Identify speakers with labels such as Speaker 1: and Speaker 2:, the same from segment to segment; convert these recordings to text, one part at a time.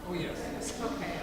Speaker 1: Oh, yes.
Speaker 2: Okay.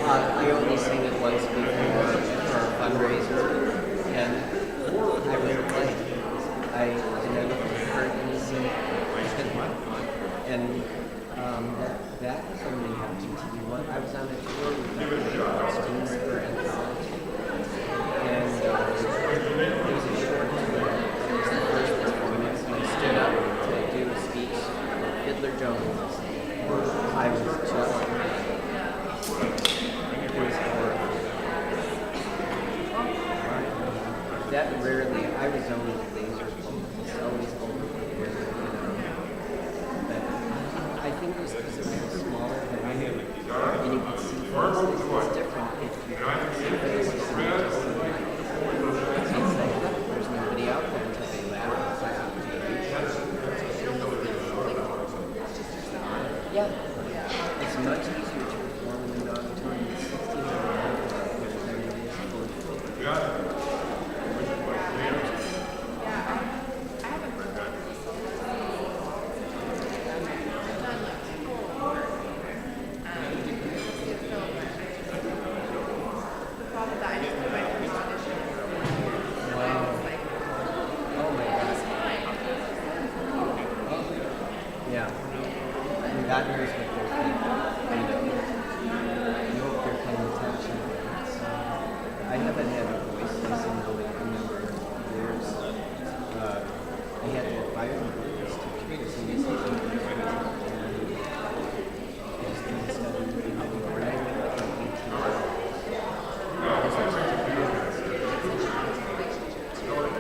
Speaker 1: I only sing it once before for a fundraiser, and I really like it. I never heard any sing and that was only happened to me once. I was on a tour with students for anthology, and it was a short tour. It was the first performance, and I stood up to do a speech for Fiddler Jones. I was just that rarely, I was always laser focused, always over prepared, But I think it was because it was smaller than I am, and you could see things. It's different if you see faces and you just see light. It's like, there's nobody out there until they laugh. Yeah, it's much easier to perform in an auditorium with 1,600 people than it is for God knows what they're thinking. You hope they're paying attention. I haven't had a voice lesson in a number of years. I had to fire my voice teacher because he used to do it. I just didn't study anymore. When I went like 18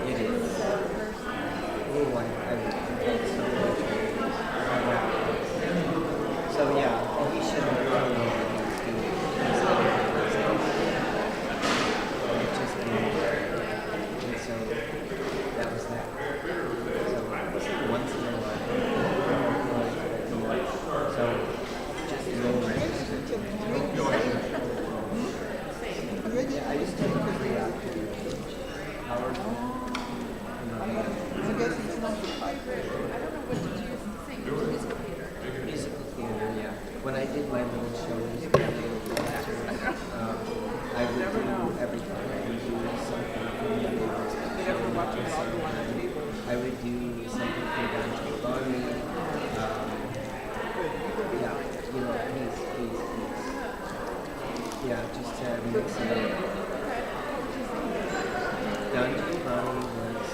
Speaker 1: it is. Oh, I felt so much. So yeah, he should have known what he was doing. It just came. And so that was that. So once in a while. So just no register. Yeah, I used to look at the Howard.
Speaker 2: I guess it's not the pipe. I don't know what did you sing? Musical theater.
Speaker 1: Musical theater, yeah. When I did my little shows, I would do everything. I would do something for the I would do something for Dante Bonnie. Yeah, you know, please. Yeah, just to mix it up. Dante Bonnie was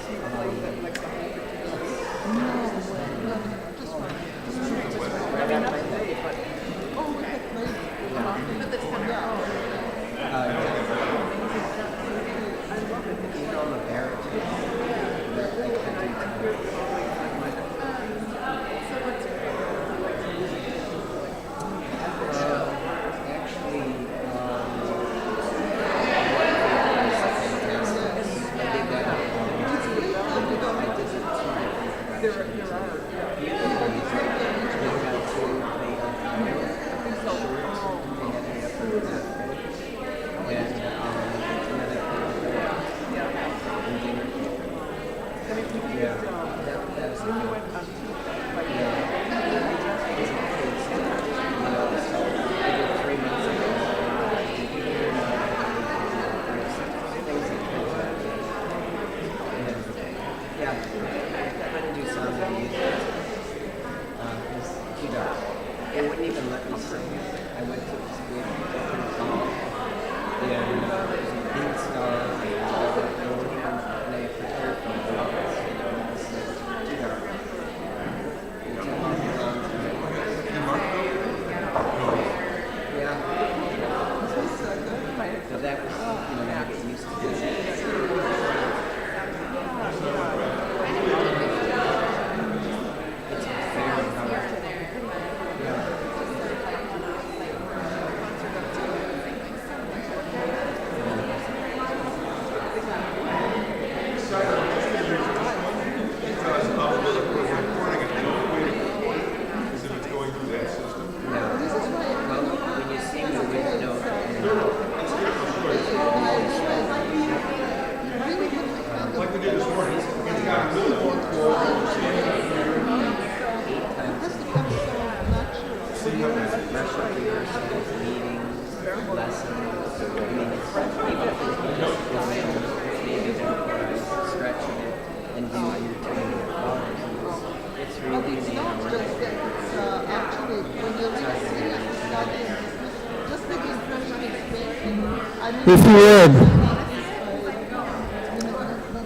Speaker 1: use it. It was too dark. It wouldn't even let me sing. I went to this big open hall, and there's a big star, and I prepared for the flowers. It was too dark. It took off the long time. Yeah. So that was, I get used to that. It's very powerful.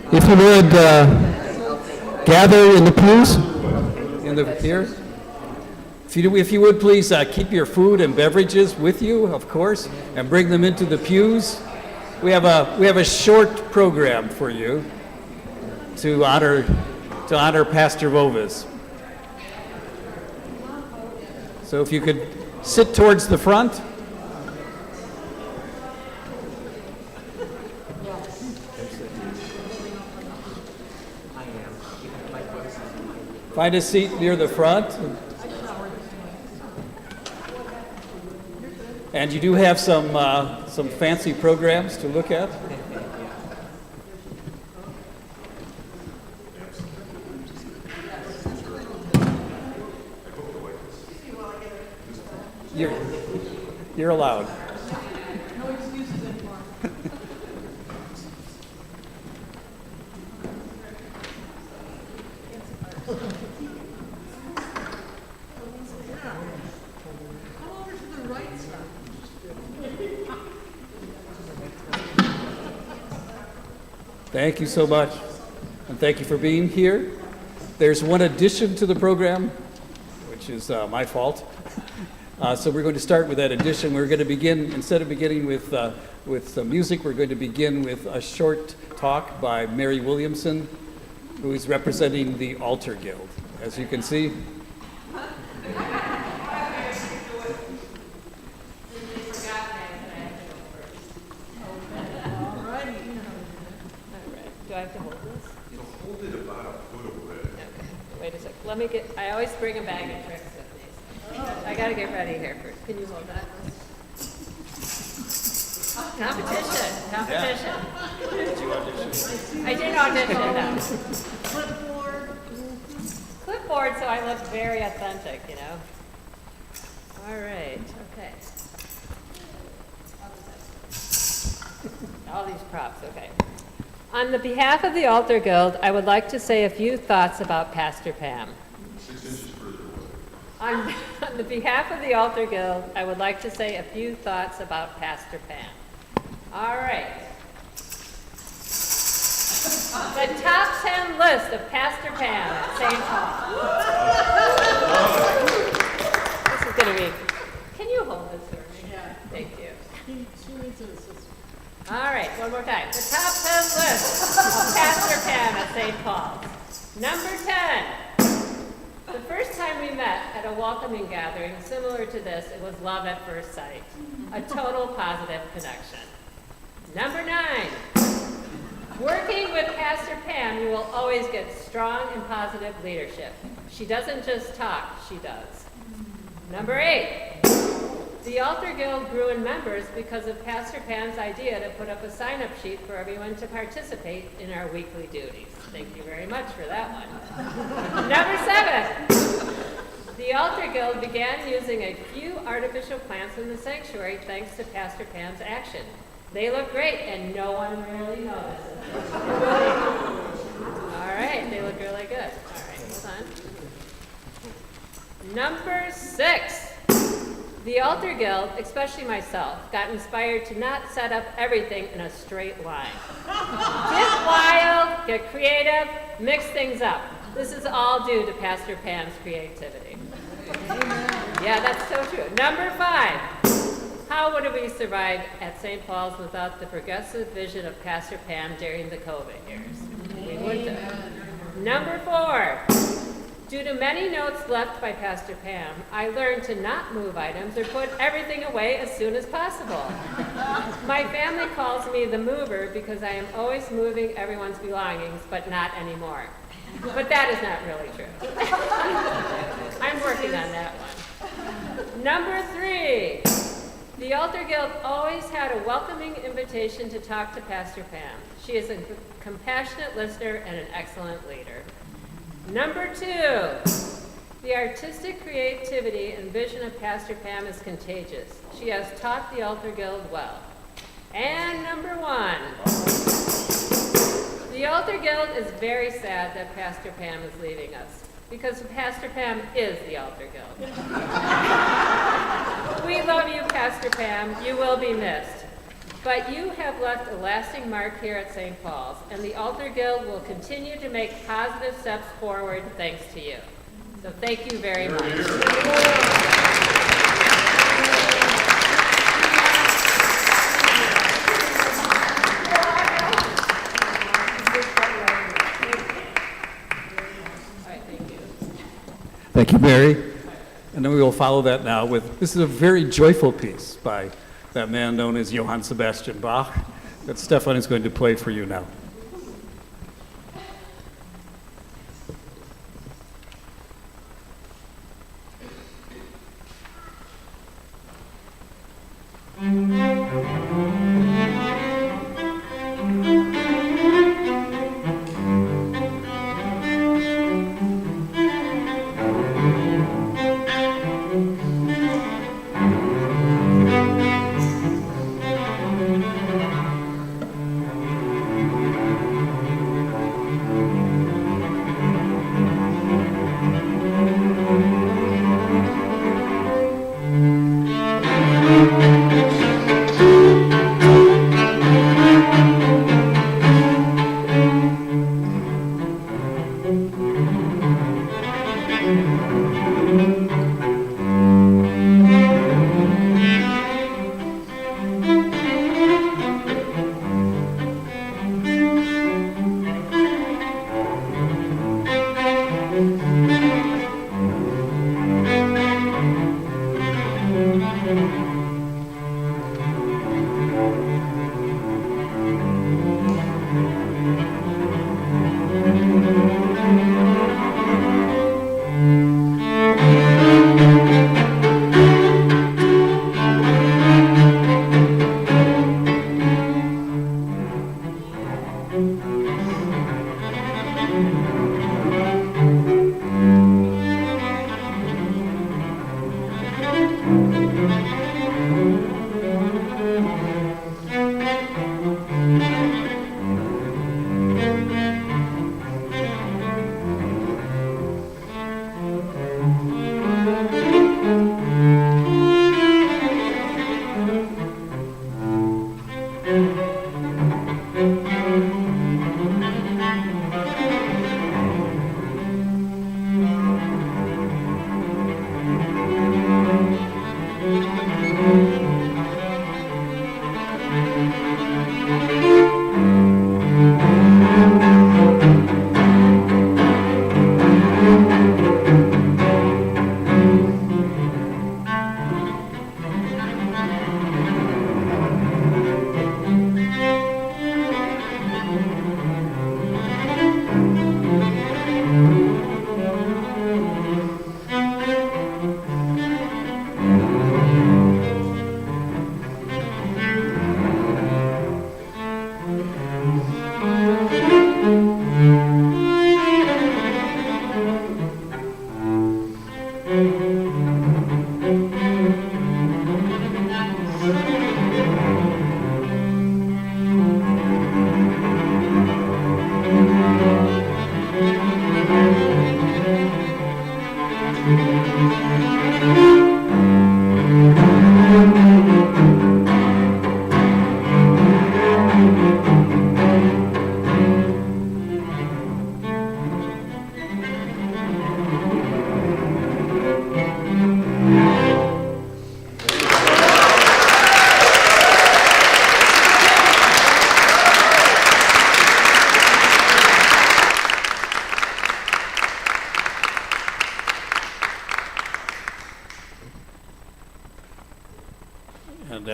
Speaker 3: If you would gather in the pews, here. If you would please keep your food and beverages with you, of course, and bring them into the pews. We have a short program for you to honor Pastor Vovis. So if you could sit towards the front. Find a seat near the front. And you do have some fancy programs to look at. You're allowed.
Speaker 2: No excuses anymore. Come over to the right side.
Speaker 3: Thank you so much, and thank you for being here. There's one addition to the program, which is my fault. So we're going to start with that addition. We're going to begin, instead of beginning with some music, we're going to begin with a short talk by Mary Williamson, who is representing the Altar Guild. As you can see.
Speaker 4: Do I have to hold this?
Speaker 5: You hold it about a foot away.
Speaker 4: Okay. Wait a sec. Let me get. I always bring a bag of tricks with me. I got to get ready here first. Can you hold that? Competition. Competition.
Speaker 3: Did you audition?
Speaker 4: I did audition. No.
Speaker 2: Clipboard.
Speaker 4: Clipboard, so I look very authentic, you know. All right. Okay. All these props. Okay. On the behalf of the Altar Guild, I would like to say a few thoughts about Pastor Pam.
Speaker 5: 6 inches further away.
Speaker 4: On the behalf of the Altar Guild, I would like to say a few thoughts about Pastor Pam. All right. The top 10 list of Pastor Pam at St. Paul. This is going to be, can you hold this for me?
Speaker 2: Yeah.
Speaker 4: Thank you.
Speaker 2: She needs an assistant.
Speaker 4: All right, one more time. The top 10 list of Pastor Pam at St. Paul's. Number 10. The first time we met at a welcoming gathering similar to this, it was love at first sight. A total positive connection. Number 9. Working with Pastor Pam, you will always get strong and positive leadership. She doesn't just talk, she does. Number 8. The Altar Guild grew in members because of Pastor Pam's idea to put up a sign-up sheet for everyone to participate in our weekly duties. Thank you very much for that one. Number 7. The Altar Guild began using a few artificial plants in the sanctuary thanks to Pastor Pam's action. They look great and no one really notices. All right, they look really good. All right, hold on. Number 6. The Altar Guild, especially myself, got inspired to not set up everything in a straight line. Get wild, get creative, mix things up. This is all due to Pastor Pam's creativity. Yeah, that's so true. Number 5. How would we survive at St. Paul's without the progressive vision of Pastor Pam during the COVID years? We wouldn't have. Number 4. Due to many notes left by Pastor Pam, I learned to not move items or put everything away as soon as possible. My family calls me the mover because I am always moving everyone's belongings, but not anymore. But that is not really true. I'm working on that one. Number 3. The Altar Guild always had a welcoming invitation to talk to Pastor Pam. She is a compassionate listener and an excellent leader. Number 2, the artistic creativity and vision of Pastor Pam is contagious. She has taught the Altar Guild well. And number 1, the Altar Guild is very sad that Pastor Pam is leaving us, because Pastor Pam is the Altar Guild. We love you, Pastor Pam. You will be missed. But you have left a lasting mark here at St. Paul's, and the Altar Guild will continue to make positive steps forward thanks to you. So thank you very much.
Speaker 3: Thank you, Mary. And then we will follow that now with, this is a very joyful piece by that man known as Johann Sebastian Bach that Stefan is going to play for you now.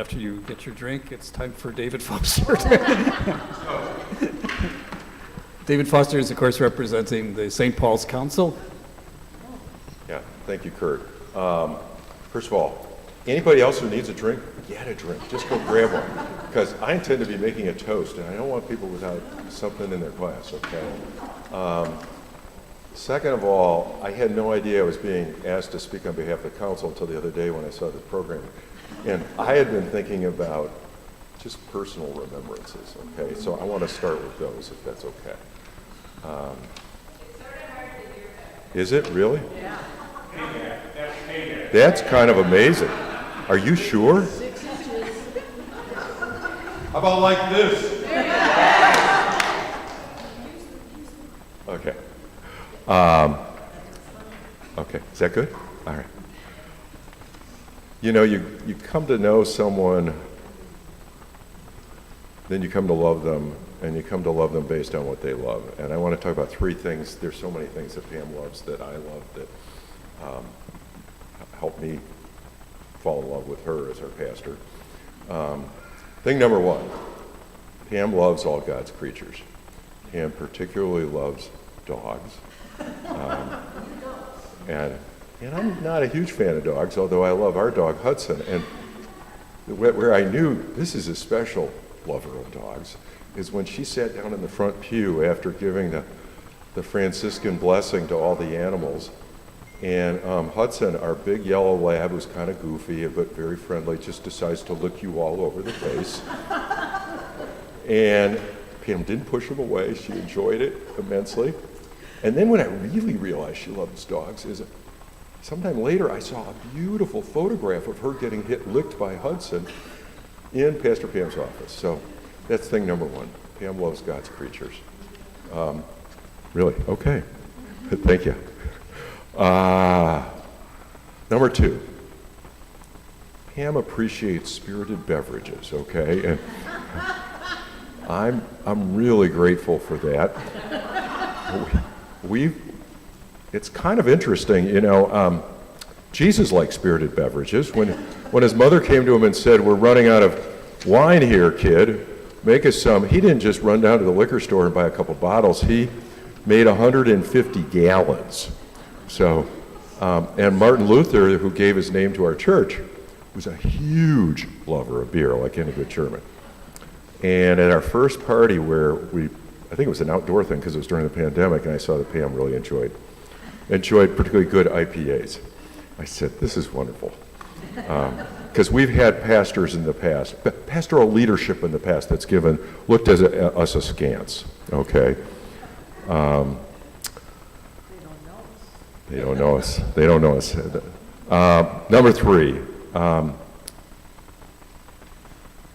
Speaker 3: after you get your drink, it's time for David Foster. David Foster is, of course, representing the St. Paul's Council.
Speaker 5: Yeah, thank you, Kurt. First of all, anybody else who needs a drink, get a drink. Just go grab one. Because I intend to be making a toast, and I don't want people without something in their glass, okay? Second of all, I had no idea I was being asked to speak on behalf of the council until the other day when I saw this program. And I had been thinking about just personal remembrances, okay? So I want to start with those, if that's okay. Is it really? Yeah. That's kind of amazing. Are you sure?
Speaker 2: 6 inches.
Speaker 5: How about like this? Okay. Okay, is that good? All right. You know, you come to know someone, then you come to love them, and you come to love them based on what they love. And I want to talk about 3 things. There's so many things that Pam loves that I love that helped me fall in love with her as our pastor. Thing number 1, Pam loves all God's creatures. Pam particularly loves dogs. And I'm not a huge fan of dogs, although I love our dog, Hudson. And where I knew this is a special lover of dogs is when she sat down in the front pew after giving the Franciscan blessing to all the animals. And Hudson, our big yellow lab, who's kind of goofy but very friendly, just decides to lick you all over the face. And Pam didn't push him away. She enjoyed it immensely. And then when I really realized she loves dogs is sometime later I saw a beautiful photograph of her getting licked by Hudson in Pastor Pam's office. So that's thing number 1. Pam loves God's creatures. Really? Okay. Thank you. Number 2. Pam appreciates spirited beverages, okay? And I'm really grateful for that. It's kind of interesting, you know, Jesus liked spirited beverages. When his mother came to him and said, "We're running out of wine here, kid, make us some," he didn't just run down to the liquor store and buy a couple bottles. He made 150 gallons. So, and Martin Luther, who gave his name to our church, was a huge lover of beer, like any good German. And at our first party where I think it was an outdoor thing because it was during the pandemic, and I saw that Pam really enjoyed particularly good IPAs. I said, this is wonderful. Because we've had pastors in the past, pastoral leadership in the past that's looked at us askance, okay? They don't know us. They don't know us. Number 3,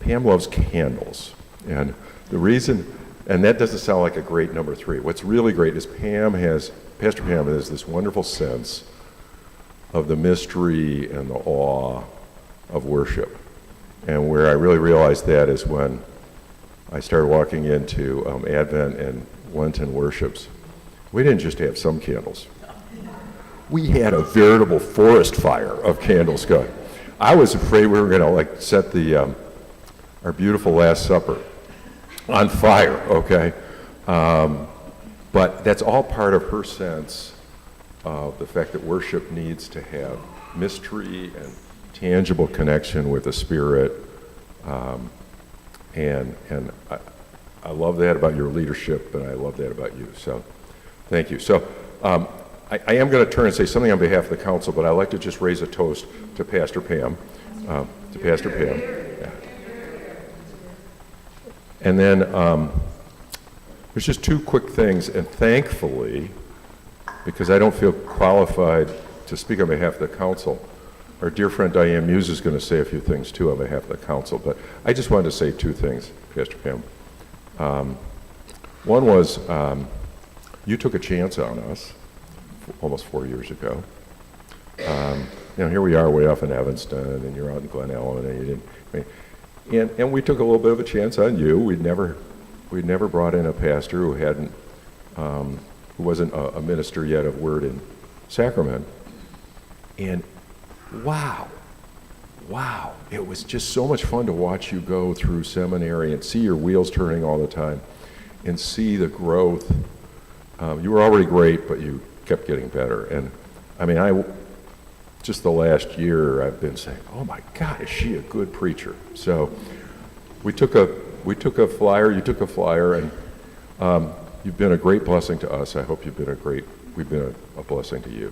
Speaker 5: Pam loves candles. And the reason, and that doesn't sound like a great number 3. What's really great is Pastor Pam has this wonderful sense of the mystery and the awe of worship. And where I really realized that is when I started walking into Advent and Lenten worships. We didn't just have some candles. We had a veritable forest fire of candles going. I was afraid we were going to set our beautiful Last Supper on fire, okay? But that's all part of her sense of the fact that worship needs to have mystery and tangible connection with the Spirit. And I love that about your leadership, and I love that about you. So thank you. So I am going to turn and say something on behalf of the council, but I'd like to just raise a toast to Pastor Pam. To Pastor Pam. Yeah. And then there's just 2 quick things, and thankfully, because I don't feel qualified to speak on behalf of the council, our dear friend Diane Muse is going to say a few things too on behalf of the council, but I just wanted to say 2 things, Pastor Pam. One was you took a chance on us almost 4 years ago. Here we are way off in Evanston, and you're out in Glen Ellen, and you didn't. And we took a little bit of a chance on you. We'd never brought in a pastor who wasn't a minister yet of Word and Sacrament. And wow, wow, it was just so much fun to watch you go through seminary and see your wheels turning all the time and see the growth. You were already great, but you kept getting better. And I mean, just the last year, I've been saying, oh my God, is she a good preacher? So we took a flyer, you took a flyer, and you've been a great blessing to us. I hope we've been a blessing to you.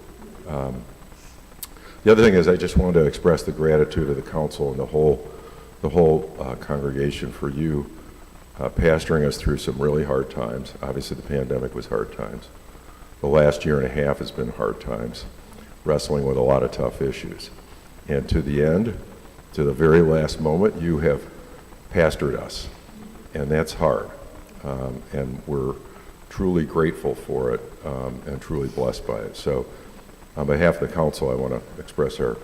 Speaker 5: The other thing is I just wanted to express the gratitude of the council and the whole congregation for you pastoring us through some really hard times. Obviously the pandemic was hard times. The last year and a half has been hard times, wrestling with a lot of tough issues. And to the end, to the very last moment, you have pastored us. And that's hard. And we're truly grateful for it and truly blessed by it. So on behalf of the council, I want to express our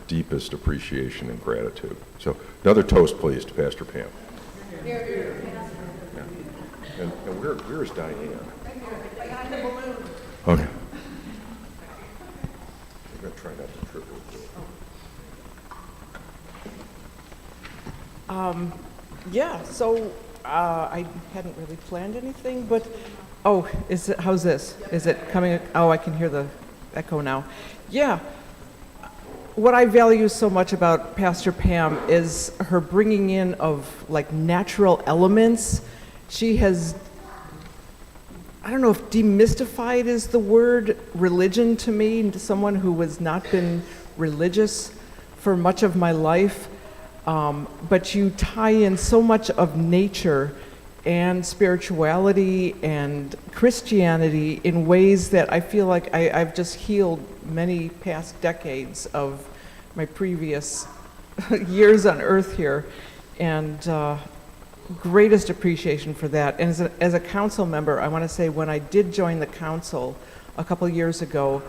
Speaker 5: deepest appreciation and gratitude. So another toast, please, to Pastor Pam. Yeah. And where is Diane? Behind the balloon. Okay. I'm going to try not to trip over.
Speaker 6: Yeah, so I hadn't really planned anything, but, how's this? Is it coming? Oh, I can hear the echo now. Yeah. What I value so much about Pastor Pam is her bringing in of like natural elements. She has, I don't know if demystified is the word, religion to me, to someone who has not been religious for much of my life. But you tie in so much of nature and spirituality and Christianity in ways that I feel like I've just healed many past decades of my previous years on earth here. And greatest appreciation for that. And as a council member, I want to say when I did join the council a couple years ago,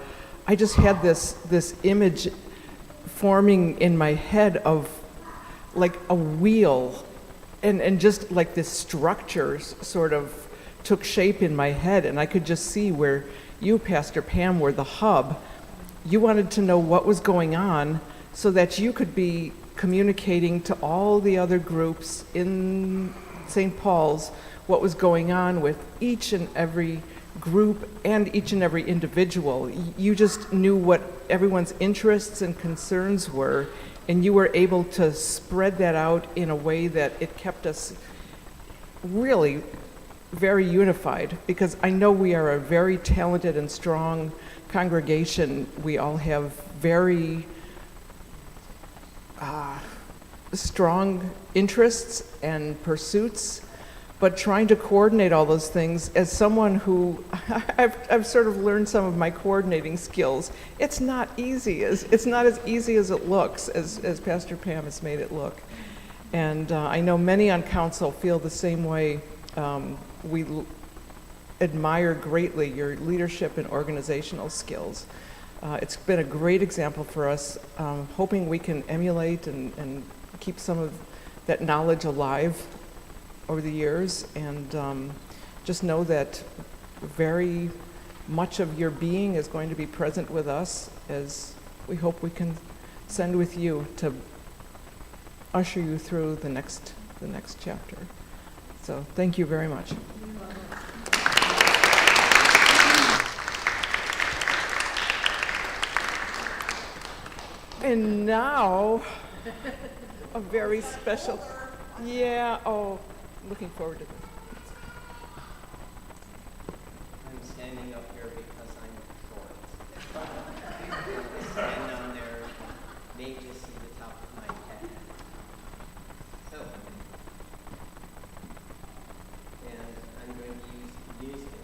Speaker 6: I just had this image forming in my head of like a wheel, and just like this structure sort of took shape in my head, and I could just see where you, Pastor Pam, were the hub. You wanted to know what was going on so that you could be communicating to all the other groups in St. Paul's what was going on with each and every group and each and every individual. You just knew what everyone's interests and concerns were, and you were able to spread that out in a way that it kept us really very unified, because I know we are a very talented and strong congregation. We all have very strong interests and pursuits, but trying to coordinate all those things, as someone who I've sort of learned some of my coordinating skills, it's not easy. It's not as easy as it looks, as Pastor Pam has made it look. And I know many on council feel the same way. We admire greatly your leadership and organizational skills. It's been a great example for us, hoping we can emulate and keep some of that knowledge alive over the years, and just know that very much of your being is going to be present with us, as we hope we can send with you to usher you through the next chapter. So thank you very much. And now, a very special, looking forward to this.
Speaker 1: I'm standing up here because I'm short. I stand down there, may just see the top of my head. So, and I'm going to use music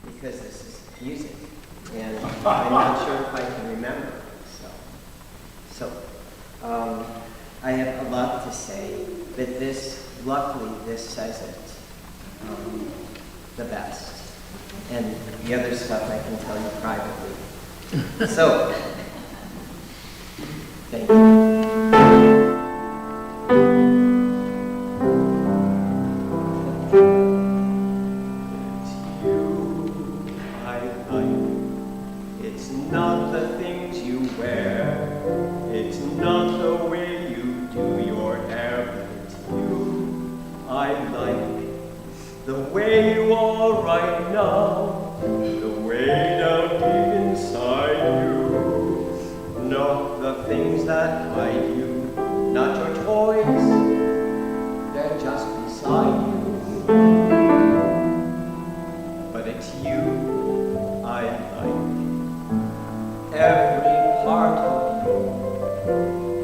Speaker 1: because this is music, and I'm not sure if I can remember. So, I have a lot to say, but luckily this says it the best. And the other stuff I can tell you privately. So, thank you. It's you I like. It's not the things you wear.
Speaker 7: I like the way you are right now, the way down deep inside you. Not the things that hide you, not your toys, they're just beside you. But it's you I like, every part of you,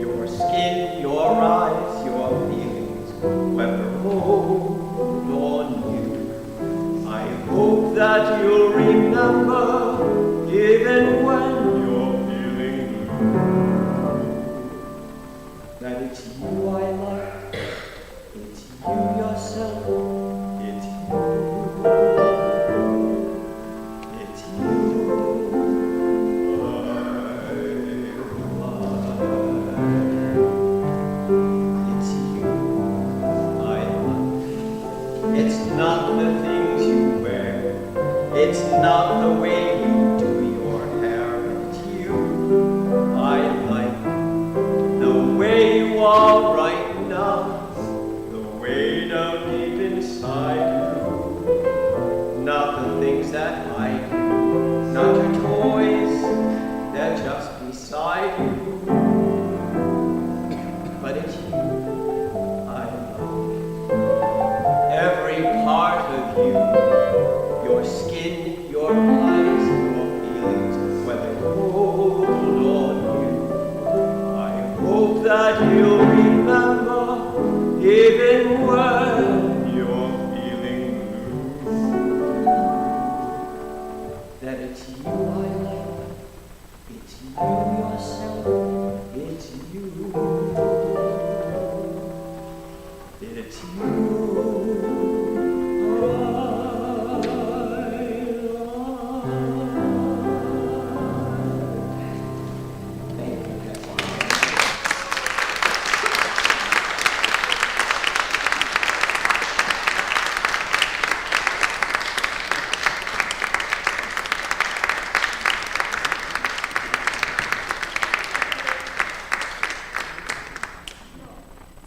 Speaker 7: your skin, your eyes, your feelings, whether old or new. I hope that you'll remember, even when you're feeling blue, that it's you I like, it's you yourself, it's you, it's you I like, it's you I like. It's not the things you wear, it's not the way you do your hair, it's you I like, the way you are right now, the way down deep inside you. Not the things that hide you, not your toys, they're just beside you. But it's you I love, every part of you, your skin, your eyes, your feelings, whether old or new. I hope that you'll remember, even when you're feeling blue, that it's you I like, it's you yourself, it's you, it's you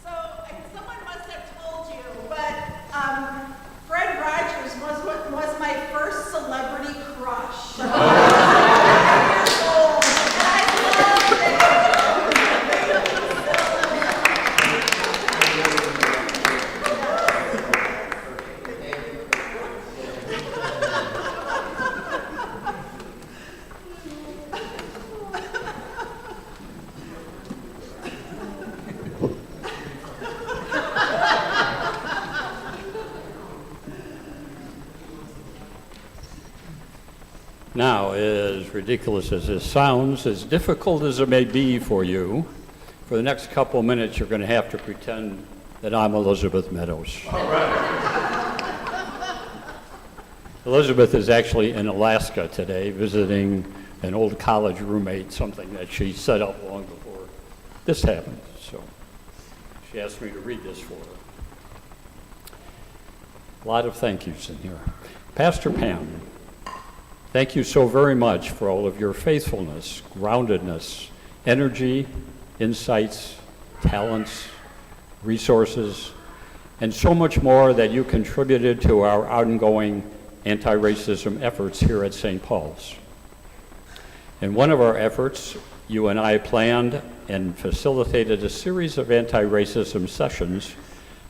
Speaker 8: So, someone must have told you, but Fred Rogers was my first celebrity crush. 9 years old, and I loved
Speaker 9: Now, as ridiculous as this sounds, as difficult as it may be for you, for the next couple of minutes, you're going to have to pretend that I'm Elizabeth Meadows. All right. Elizabeth is actually in Alaska today, visiting an old college roommate, something that she set up long before this happened. So she asked me to read this for her. A lot of thank yous in here. Pastor Pam, thank you so very much for all of your faithfulness, groundedness, energy, insights, talents, resources, and so much more that you contributed to our ongoing anti-racism efforts here at St. Paul's. In one of our efforts, you and I planned and facilitated a series of anti-racism sessions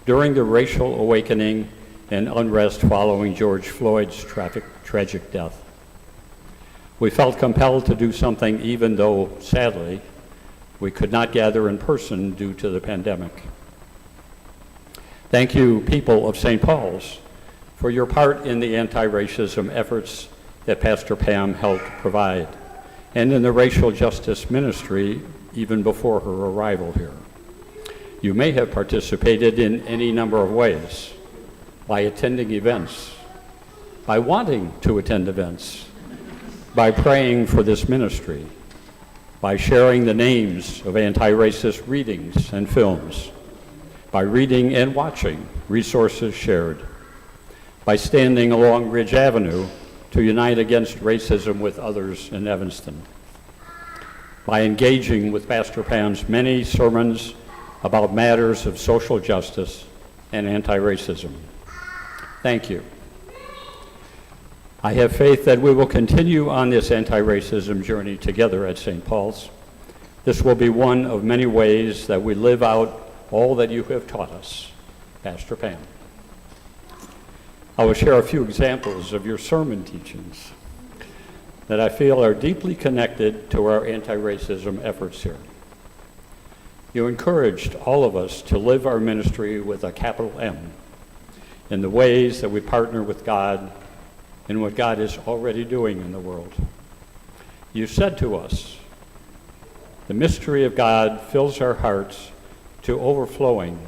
Speaker 9: during the racial awakening and unrest following George Floyd's tragic death. We felt compelled to do something even though, sadly, we could not gather in person due to the pandemic. Thank you, people of St. Paul's, for your part in the anti-racism efforts that Pastor Pam helped provide, and in the racial justice ministry even before her arrival here. You may have participated in any number of ways: by attending events, by wanting to attend events, by praying for this ministry, by sharing the names of anti-racist readings and films, by reading and watching resources shared, by standing along Ridge Avenue to unite against racism with others in Evanston, by engaging with Pastor Pam's many sermons about matters of social justice and anti-racism. Thank you. I have faith that we will continue on this anti-racism journey together at St. Paul's. This will be one of many ways that we live out all that you have taught us, Pastor Pam. I will share a few examples of your sermon teachings that I feel are deeply connected to our anti-racism efforts here. You encouraged all of us to live our ministry with a capital M in the ways that we partner with God in what God is already doing in the world. You said to us, the mystery of God fills our hearts to overflowing,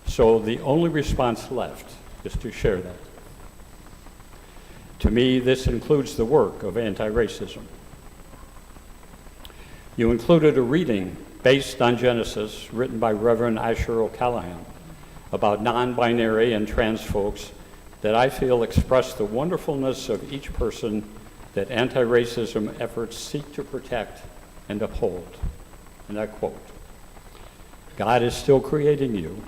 Speaker 9: so the only response left is to share that. To me, this includes the work of anti-racism. You included a reading based on Genesis written by Reverend Asher O'Callahan about non-binary and trans folks that I feel express the wonderfulness of each person that anti-racism efforts seek to protect and uphold. And I quote, God is still creating you.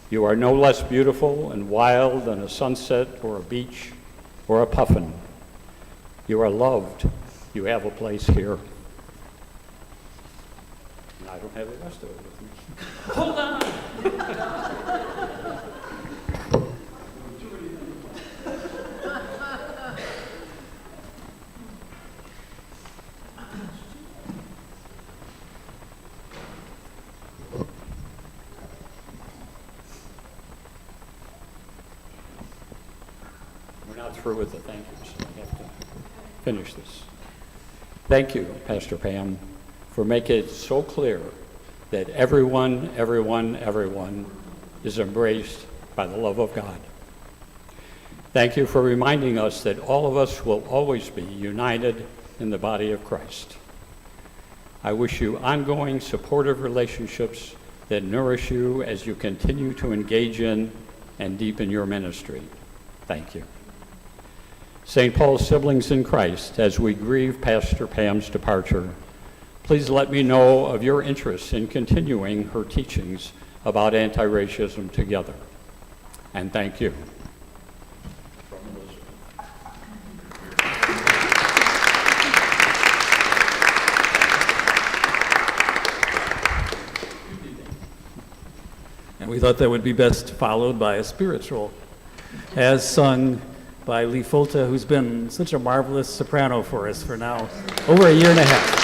Speaker 9: You are no less beautiful and wild than a sunset or a beach or a puffin. You are loved. You have a place here. And I don't have the rest of it with me. Hold on! We're not through with the thank yous. I have to finish this. Thank you, Pastor Pam, for making it so clear that everyone is embraced by the love of God. Thank you for reminding us that all of us will always be united in the body of Christ. I wish you ongoing supportive relationships that nourish you as you continue to engage in and deepen your ministry. Thank you. St. Paul's siblings in Christ, as we grieve Pastor Pam's departure, please let me know of your interest in continuing her teachings about anti-racism together. And thank you.
Speaker 3: And we thought that would be best followed by a spiritual, as sung by Lee Folta, who's been such a marvelous soprano for us for now over a year and a half.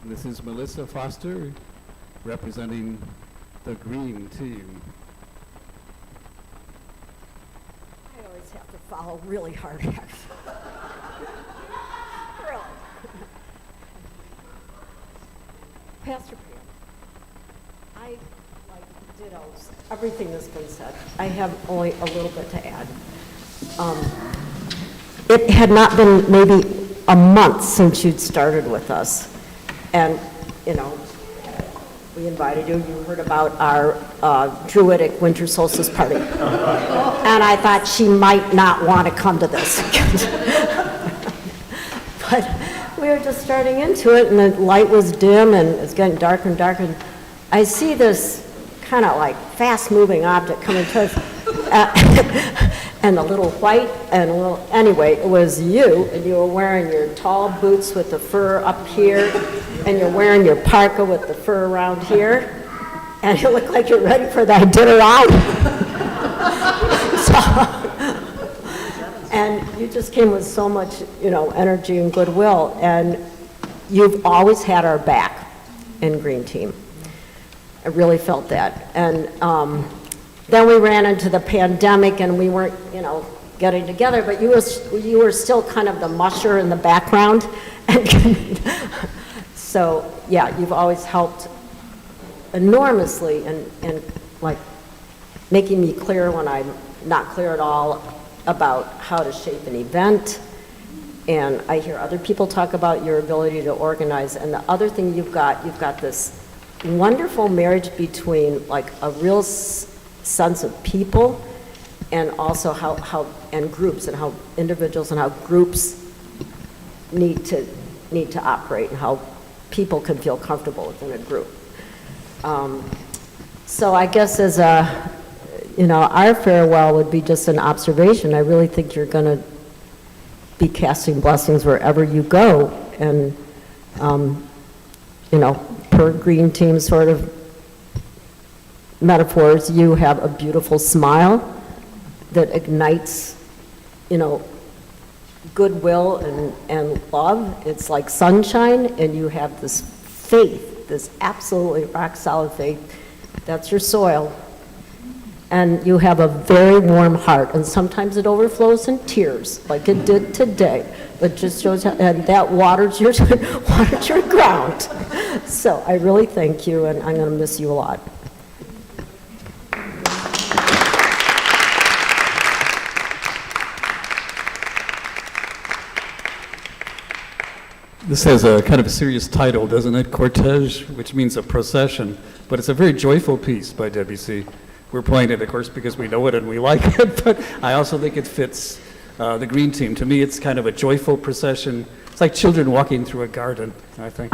Speaker 3: This is Melissa Foster representing the green team.
Speaker 10: I always have to follow really hard acts. Really. Pastor Pam, I like dittos everything that's been said. I have only a little bit to add. It had not been maybe a month since you'd started with us. And, you know, we invited you. You heard about our Druidic winter solstice party. And I thought she might not want to come to this. But we were just starting into it, and the light was dim, and it's getting darker and darker. And I see this kind of like fast-moving object coming towards and a little white, and a little, anyway, it was you, and you were wearing your tall boots with the fur up here, and you're wearing your parka with the fur around here, and you look like you're ready for that dinner out. And you just came with so much, you know, energy and goodwill, and you've always had our back in Green Team. I really felt that. And then we ran into the pandemic, and we weren't, you know, getting together, but you were still kind of the musher in the background. And so, yeah, you've always helped enormously in like making me clear when I'm not clear at all about how to shape an event. And I hear other people talk about your ability to organize. And the other thing you've got this wonderful marriage between like a real sense of people and also how and groups, and how individuals and how groups need to operate, and how people can feel comfortable within a group. So I guess as a, you know, our farewell would be just an observation. I really think you're going to be casting blessings wherever you go, and you know, per Green Team sort of metaphors, you have a beautiful smile that ignites, you know, goodwill and love. It's like sunshine, and you have this faith, this absolutely rock solid faith. That's your soil. And you have a very warm heart, and sometimes it overflows in tears, like it did today. But just shows how, and that waters your ground. So I really thank you, and I'm going to miss you a lot.
Speaker 3: This has a kind of a serious title, doesn't it? Cortege, which means a procession, but it's a very joyful piece by Debussy. We're playing it, of course, because we know it and we like it, but I also think it fits the Green Team. To me, it's kind of a joyful procession. It's like children walking through a garden, I think.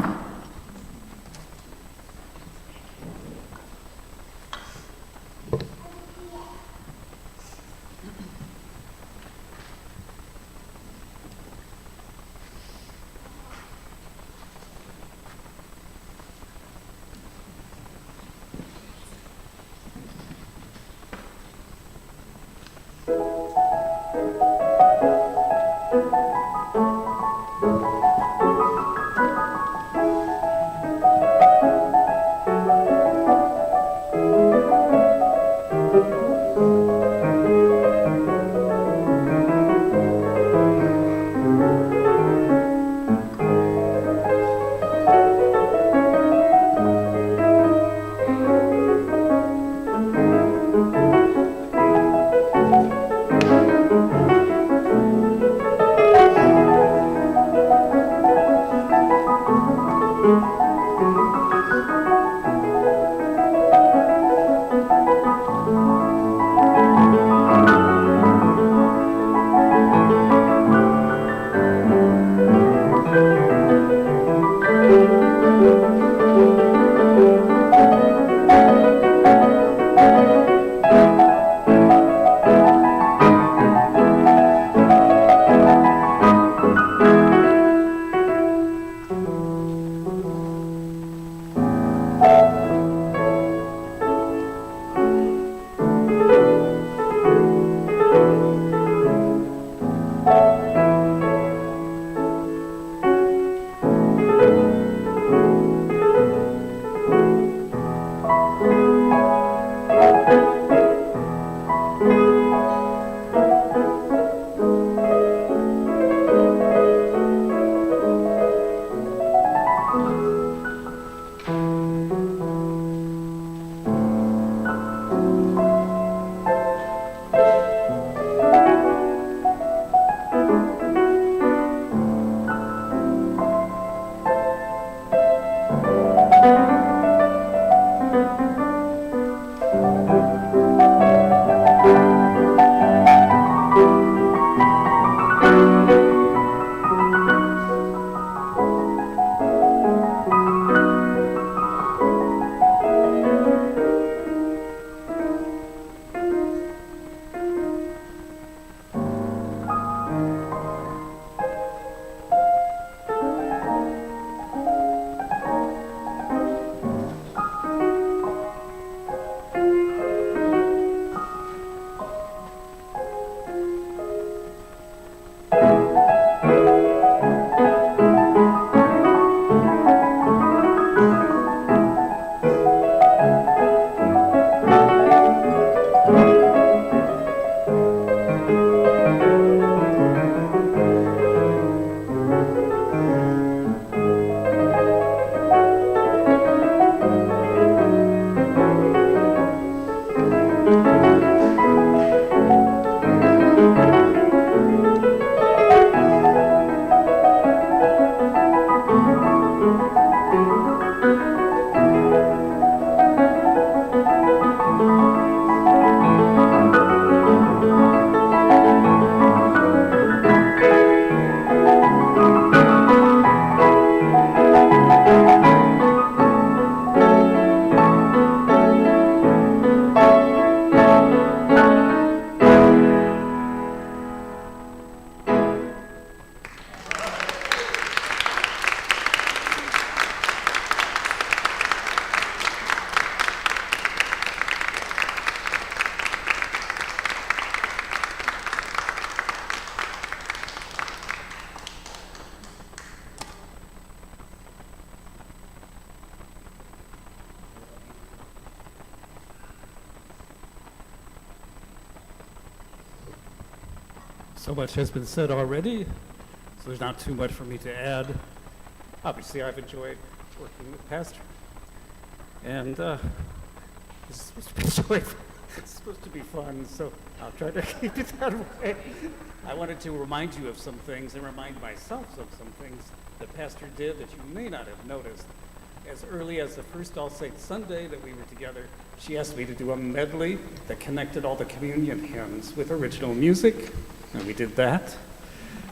Speaker 3: So much has been said already, so there's not too much for me to add. Obviously, I've enjoyed working with Pastor. And this is supposed to be joyful. It's supposed to be fun, so I'll try to keep it that way. I wanted to remind you of some things and remind myself of some things that Pastor did that you may not have noticed. As early as the first All Saints Sunday that we were together, she asked me to do a medley that connected all the communion hymns with original music, and we did that.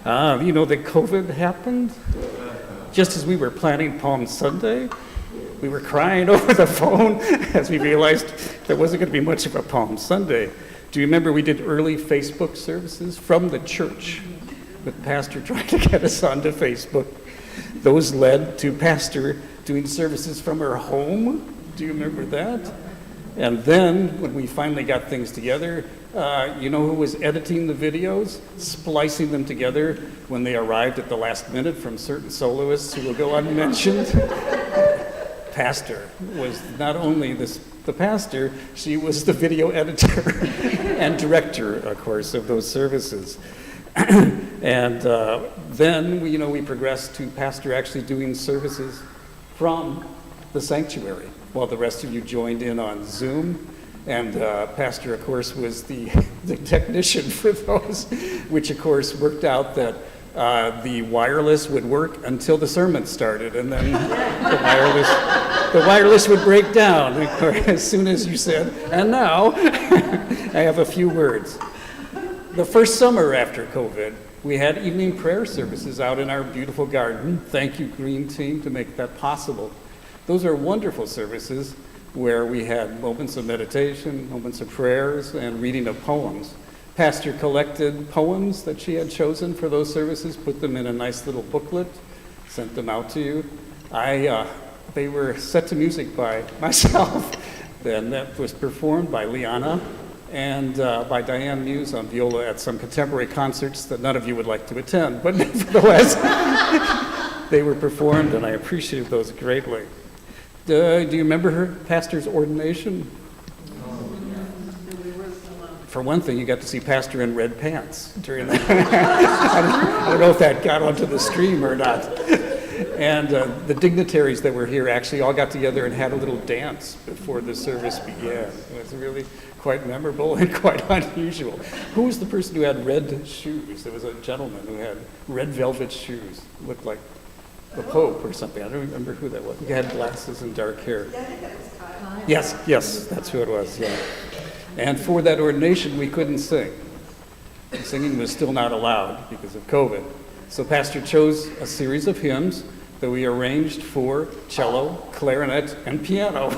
Speaker 3: You know that COVID happened? Just as we were planning Palm Sunday, we were crying over the phone as we realized there wasn't going to be much of a Palm Sunday. Do you remember we did early Facebook services from the church with Pastor trying to get us onto Facebook? Those led to Pastor doing services from her home. Do you remember that? And then when we finally got things together, you know who was editing the videos, splicing them together when they arrived at the last minute from certain soloists who will go unmentioned? Pastor was not only the pastor, she was the video editor and director, of course, of those services. And then we progressed to Pastor actually doing services from the sanctuary while the rest of you joined in on Zoom. And Pastor, of course, was the technician for those, which, of course, worked out that the wireless would work until the sermon started, and then the wireless would break down as soon as you said, and now I have a few words. The first summer after COVID, we had evening prayer services out in our beautiful garden. Thank you, Green Team, to make that possible. Those are wonderful services where we had moments of meditation, moments of prayers, and reading of poems. Pastor collected poems that she had chosen for those services, put them in a nice little booklet, sent them out to you. They were set to music by myself, then that was performed by Liana and by Diane Muse on viola at some contemporary concerts that none of you would like to attend, but nevertheless, they were performed, and I appreciated those greatly. Do you remember her pastor's ordination? For one thing, you got to see Pastor in red pants during that. I don't know if that got onto the stream or not. And the dignitaries that were here actually all got together and had a little dance before the service began. It was really quite memorable and quite unusual. Who was the person who had red shoes? There was a gentleman who had red velvet shoes. Looked like the Pope or something. I don't remember who that was. He had glasses and dark hair. Yes, that's who it was, yeah. And for that ordination, we couldn't sing. Singing was still not allowed because of COVID. So Pastor chose a series of hymns that we arranged for cello, clarinet, and piano.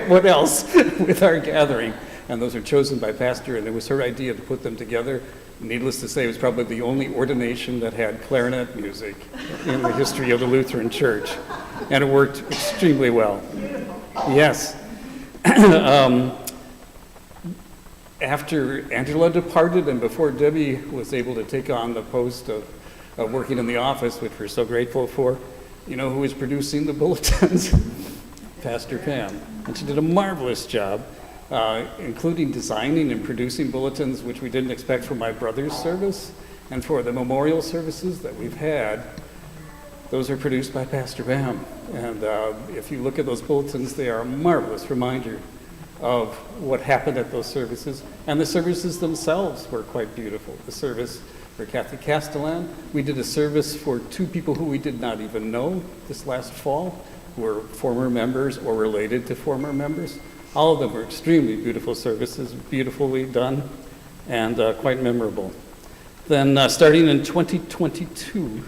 Speaker 3: What else with our gathering? And those are chosen by Pastor, and it was her idea to put them together. Needless to say, it was probably the only ordination that had clarinet music in the history of the Lutheran Church. And it worked extremely well. Yes. After Angela departed and before Debbie was able to take on the post of working in the office, which we're so grateful for, you know who was producing the bulletins? Pastor Pam. And she did a marvelous job, including designing and producing bulletins, which we didn't expect for my brother's service, and for the memorial services that we've had. Those are produced by Pastor Pam. And if you look at those bulletins, they are a marvelous reminder of what happened at those services. And the services themselves were quite beautiful. The service for Kathy Castellan, we did a service for two people who we did not even know this last fall, who were former members or related to former members. All of them were extremely beautiful services, beautifully done, and quite memorable. Then starting in 2022,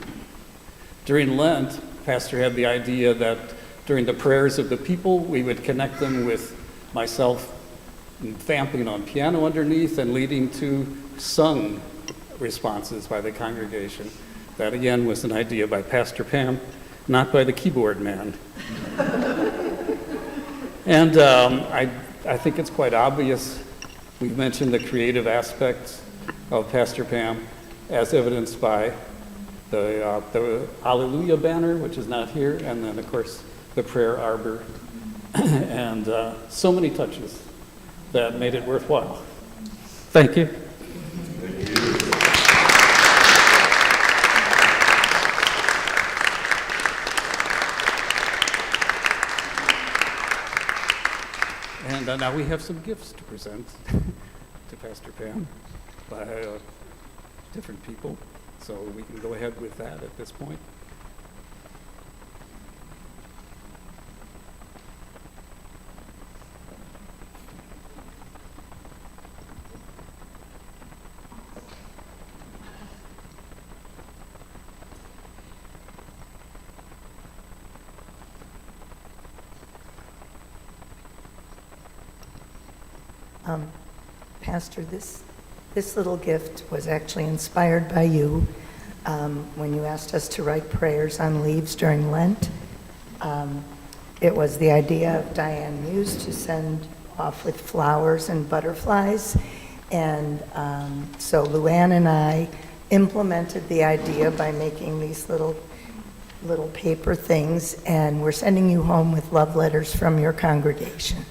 Speaker 3: during Lent, Pastor had the idea that during the prayers of the people, we would connect them with myself vamping on piano underneath and leading to sung responses by the congregation. That again was an idea by Pastor Pam, not by the keyboard man. And I think it's quite obvious. We've mentioned the creative aspects of Pastor Pam as evidenced by the Alleluia banner, which is not here, and then of course the prayer arbor. And so many touches that made it worthwhile. Thank you.
Speaker 5: Thank you.
Speaker 3: And now we have some gifts to present to Pastor Pam by different people. So we can go ahead with that at this point.
Speaker 11: Pastor, this little gift was actually inspired by you when you asked us to write prayers on leaves during Lent. It was the idea of Diane Muse to send off with flowers and butterflies. And so Luann and I implemented the idea by making these little paper things, and we're sending you home with love letters from your congregation.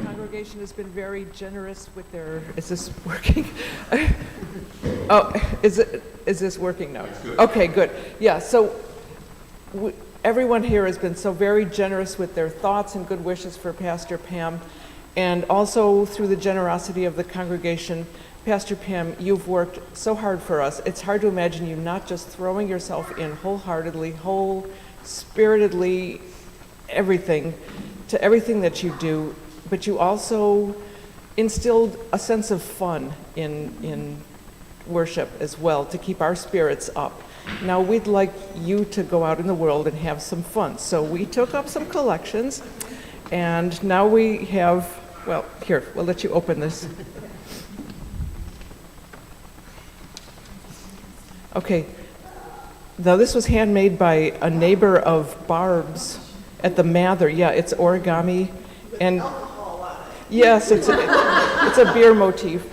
Speaker 6: Congregation has been very generous with their, is this working? Oh, is this working now? Okay, good. Yeah, so everyone here has been so very generous with their thoughts and good wishes for Pastor Pam, and also through the generosity of the congregation. Pastor Pam, you've worked so hard for us. It's hard to imagine you not just throwing yourself in wholeheartedly, whole-spiritedly, everything, to everything that you do. But you also instilled a sense of fun in worship as well, to keep our spirits up. Now we'd like you to go out in the world and have some fun. So we took up some collections, and now we have, well, here, we'll let you open this. Okay, now this was handmade by a neighbor of Barb's at the Mather. Yeah, it's origami. And yes, it's a beer motif.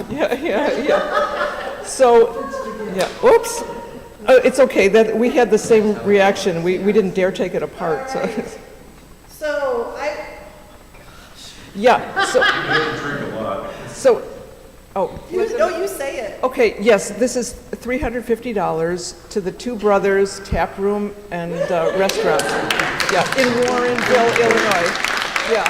Speaker 6: Yeah. So, yeah. Oops. It's okay. That we had the same reaction. We didn't dare take it apart.
Speaker 8: So
Speaker 6: yeah. So. Oh.
Speaker 8: you say it.
Speaker 6: Okay. Yes. This is $350 to the Two Brothers Tap Room and Restaurant. Yeah, in Warrenville, Illinois. Yeah.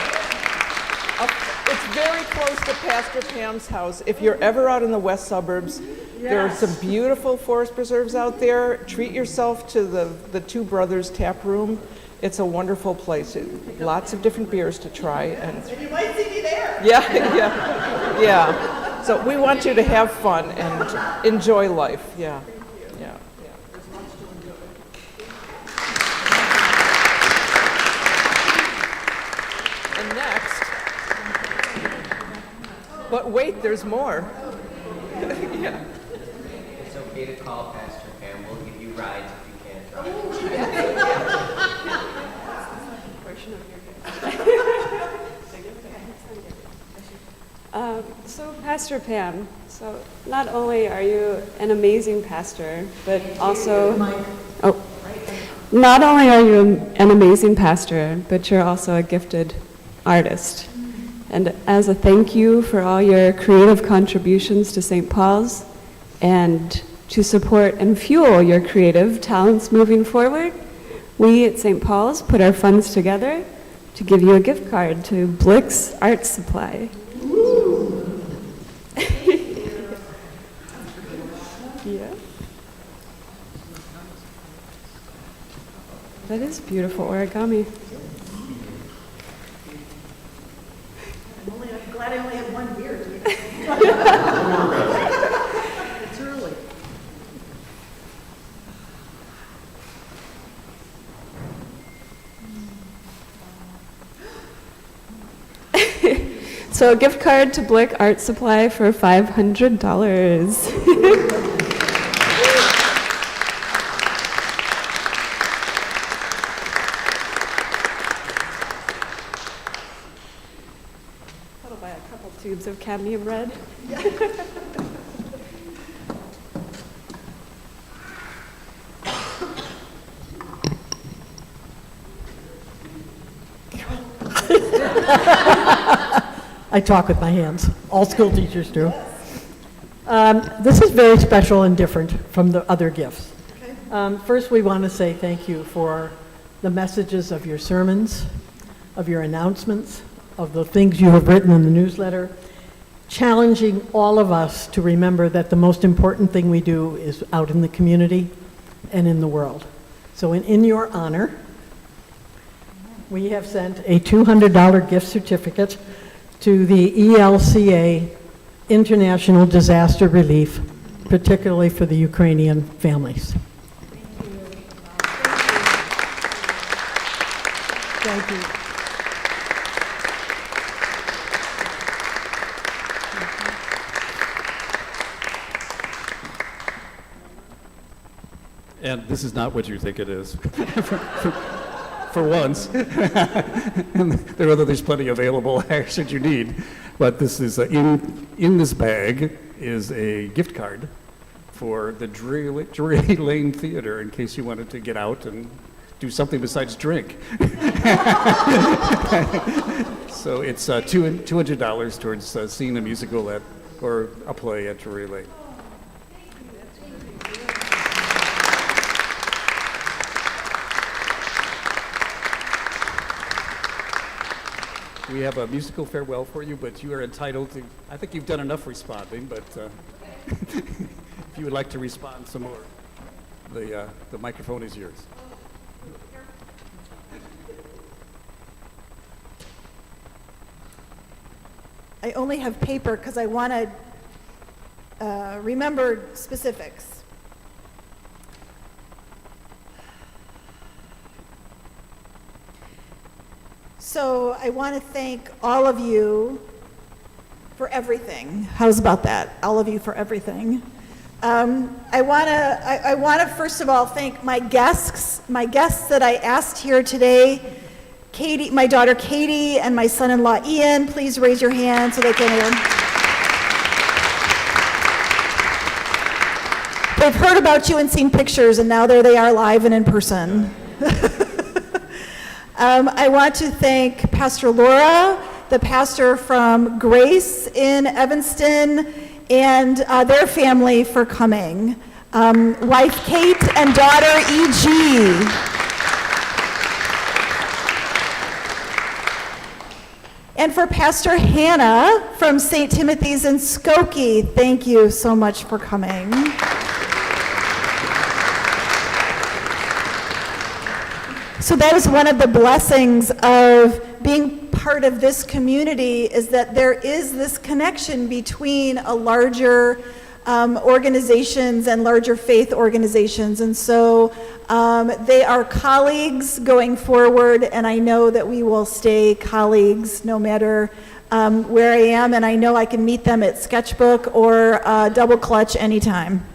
Speaker 6: It's very close to Pastor Pam's house. If you're ever out in the west suburbs, there are some beautiful forest preserves out there. Treat yourself to the Two Brothers Tap Room. It's a wonderful place. Lots of different beers to try. And
Speaker 8: you might see me there.
Speaker 6: Yeah. So we want you to have fun and enjoy life. Yeah. But wait, there's more. Yeah.
Speaker 1: It's okay to call Pastor Pam. We'll give you rides if you can't drive.
Speaker 2: So Pastor Pam, so not only are you an amazing pastor, but also, not only are you an amazing pastor, but you're also a gifted artist. And as a thank you for all your creative contributions to St. Paul's and to support and fuel your creative talents moving forward, we at St. Paul's put our funds together to give you a gift card to Blick's Art Supply. Yeah. That is beautiful origami.
Speaker 8: I'm glad I only had one beer. It's early.
Speaker 2: So a gift card to Blick Art Supply for $500. Tubes of cadmium red.
Speaker 12: I talk with my hands. All school teachers do. This is very special and different from the other gifts. First, we want to say thank you for the messages of your sermons, of your announcements, of the things you have written in the newsletter, challenging all of us to remember that the most important thing we do is out in the community and in the world. So in your honor, we have sent a $200 gift certificate to the ELCA International Disaster Relief, particularly for the Ukrainian families. Thank you.
Speaker 3: And this is not what you think it is, for once. And there's plenty available should you need. But this is, in this bag is a gift card for the Drury Lane Theater in case you wanted to get out and do something besides drink. So it's $200 towards seeing a musical or a play at Drury Lane. We have a musical farewell for you, but you are entitled to, I think you've done enough responding, but if you would like to respond some more, the microphone is yours.
Speaker 8: I only have paper because I want to remember specifics. So I want to thank all of you for everything. How's about that? All of you for everything. I want to first of all thank my guests that I asked here today. Katie, my daughter Katie, and my son-in-law Ian. Please raise your hand so they can hear. They've heard about you and seen pictures, and now there they are live and in person. I want to thank Pastor Laura, the pastor from Grace in Evanston, and their family for coming. Wife Kate and daughter E.G. And for Pastor Hannah from St. Timothy's in Skokie, thank you so much for coming. So that is one of the blessings of being part of this community, is that there is this connection between a larger organizations and larger faith organizations. And so they are colleagues going forward, and I know that we will stay colleagues no matter where I am, and I know I can meet them at Sketchbook or Double Clutch anytime.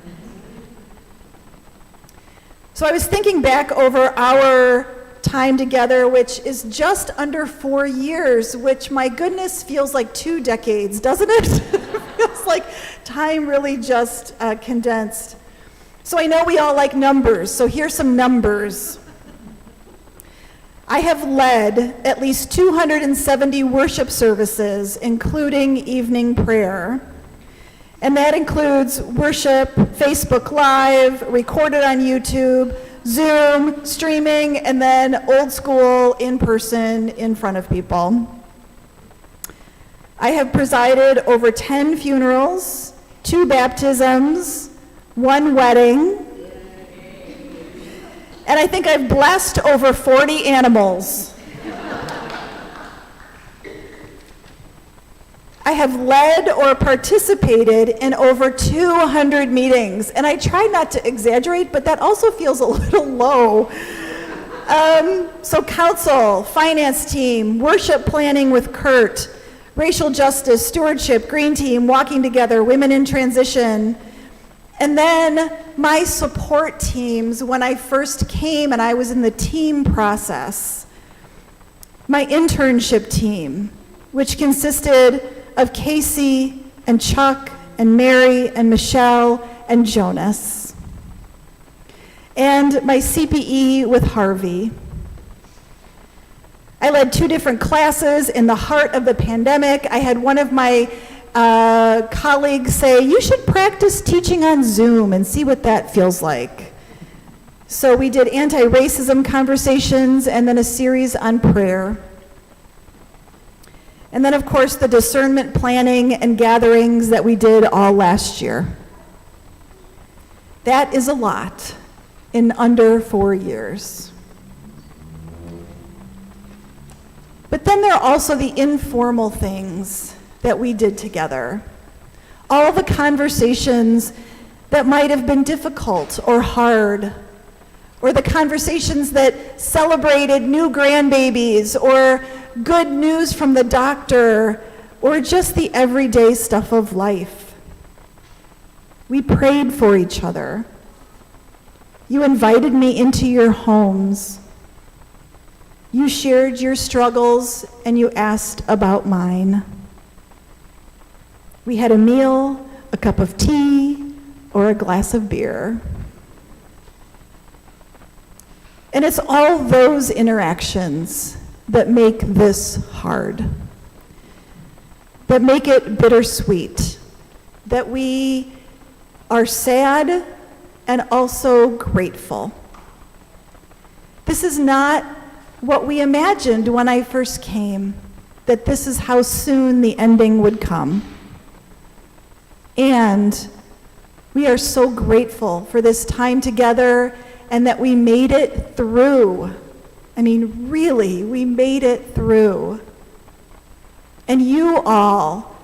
Speaker 8: So I was thinking back over our time together, which is just under 4 years, which, my goodness, feels like 2 decades, doesn't it? It feels like time really just condensed. So I know we all like numbers, so here's some numbers. I have led at least 270 worship services, including evening prayer. And that includes worship, Facebook Live, recorded on YouTube, Zoom, streaming, and then old school, in person, in front of people. I have presided over 10 funerals, 2 baptisms, 1 wedding, and I think I've blessed over 40 animals. I have led or participated in over 200 meetings, and I try not to exaggerate, but that also feels a little low. So council, finance team, worship planning with Kurt, racial justice, stewardship, green team, walking together, women in transition, and then my support teams when I first came and I was in the team process. My internship team, which consisted of Casey and Chuck and Mary and Michelle and Jonas. And my CPE with Harvey. I led 2 different classes in the heart of the pandemic. I had one of my colleagues say, you should practice teaching on Zoom and see what that feels like. So we did anti-racism conversations and then a series on prayer. And then, of course, the discernment planning and gatherings that we did all last year. That is a lot in under 4 years. But then there are also the informal things that we did together. All the conversations that might have been difficult or hard, or the conversations that celebrated new grandbabies, or good news from the doctor, or just the everyday stuff of life. We prayed for each other. You invited me into your homes. You shared your struggles and you asked about mine. We had a meal, a cup of tea, or a glass of beer. And it's all those interactions that make this hard, that make it bittersweet, that we are sad and also grateful. This is not what we imagined when I first came, that this is how soon the ending would come. And we are so grateful for this time together and that we made it through. I mean, really, we made it through. And you all,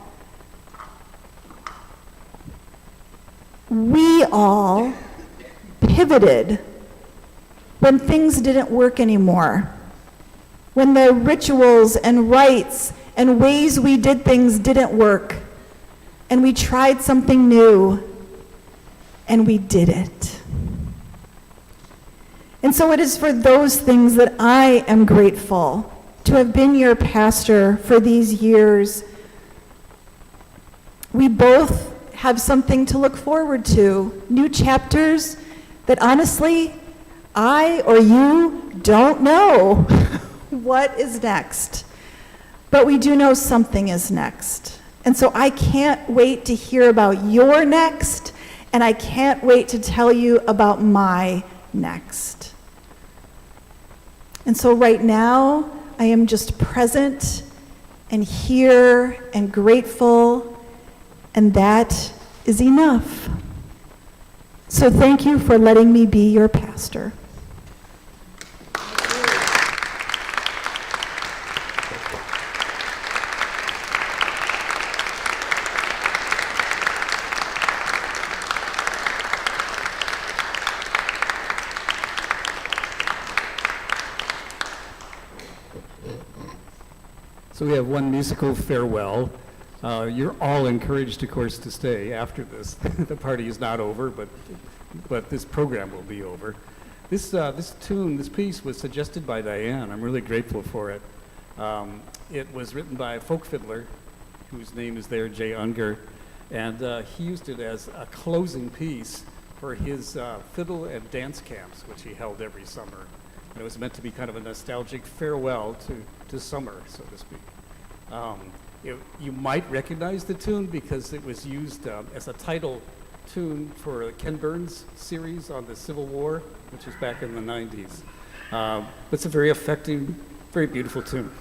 Speaker 8: we all pivoted when things didn't work anymore. When the rituals and rites and ways we did things didn't work, and we tried something new, and we did it. And so it is for those things that I am grateful to have been your pastor for these years. We both have something to look forward to, new chapters that honestly, I or you don't know what is next. But we do know something is next. And so I can't wait to hear about your next, and I can't wait to tell you about my next. And so right now, I am just present and here and grateful, and that is enough. So thank you for letting me be your pastor.
Speaker 3: So we have one musical farewell. You're all encouraged, of course, to stay after this. The party is not over, but this program will be over. This tune, this piece was suggested by Diane. I'm really grateful for it. It was written by a folk fiddler whose name is there, Jay Unger, and he used it as a closing piece for his fiddle and dance camps, which he held every summer. And it was meant to be kind of a nostalgic farewell to summer, so to speak. You might recognize the tune because it was used as a title tune for Ken Burns' series on the Civil War, which was back in the 90s. But it's a very affecting, very beautiful tune.